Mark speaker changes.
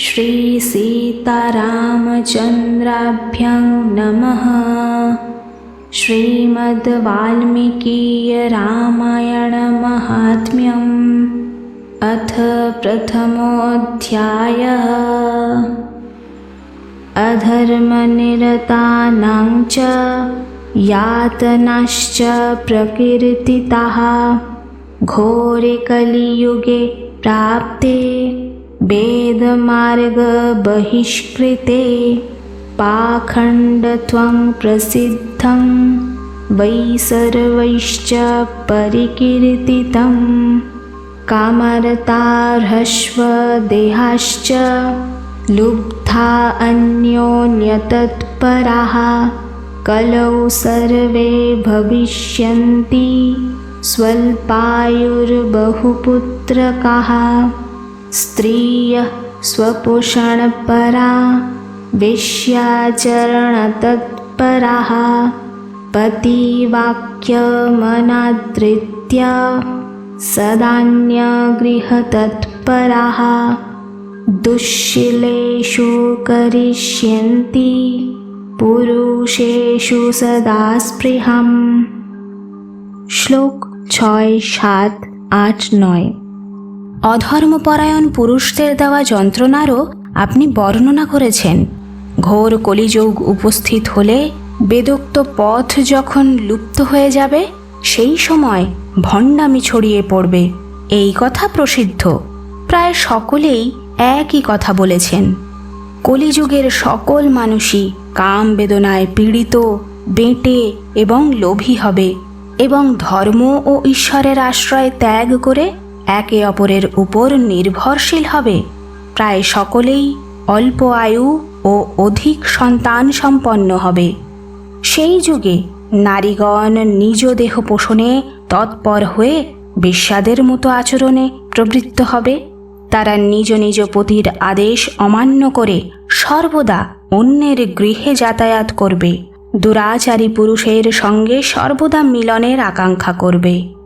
Speaker 1: श्री सीतारामचन्द्राभ्यां नमः। श्रीमद्वाल्मीकीय रामायण महात्म्यम् अथ प्रथमोऽध्यायः। अधर्मनिरतानां च यातनाश्च प्रकीर्तिताः घोरे कलियुगे प्राप्ते वेदमार्गबहिष्कृते पाखण्डत्वं प्रसिद्धं वै सर्वैश्च परिकीर्तितं कामार्तार्हश्वदेहाश्च लुब्धा अन्योन्यतत्पराः कलौ सर्वे भविष्यन्ति स्वल्पायुर्बहुपुत्रकाः स्त्रियः स्वपोषणपरा वेश्याचरणतत्पराः पतिवाक्यमनादृत्य सदान्यगृहतत्पराः दुश्शीलेषु करिष्यन्ति पुरुषेषु सदा स्पृहाम्। শ্লোক 6, 7, 8, 9। অধর্মপরায়ণ পুরুষদের দেওয়া যন্ত্রণারও আপনি বর্ণনা করেছেন। ঘোর কলিযুগ উপস্থিত হলে বেদোক্ত পথ যখন লুপ্ত হয়ে যাবে, সেই সময় ভণ্ডামি ছড়িয়ে পড়বে, এই কথা প্রসিদ্ধ। প্রায় সকলেই একই কথা বলেছেন। কলিযুগের সকল মানুষই কাম বেদনায় পীড়িত, বেঁটে এবং লোভী হবে এবং ধর্ম ও ঈশ্বরের আশ্রয় ত্যাগ করে একে অপরের উপর নির্ভরশীল হবে। প্রায় সকলেই অল্প আয়ু ও অধিক সন্তান সম্পন্ন হবে। সেই যুগে নারীগণ নিজ দেহ পোষণে তৎপর হয়ে বেশ্যাদের মতো আচরণে প্রবৃত্ত হবে। তারা নিজ নিজ পতির আদেশ অমান্য করে সর্বদা অন্যের গৃহে যাতায়াত করবে। দুরাচারী পুরুষের সঙ্গে সর্বদা মিলনের আকাঙ্ক্ষা করবে।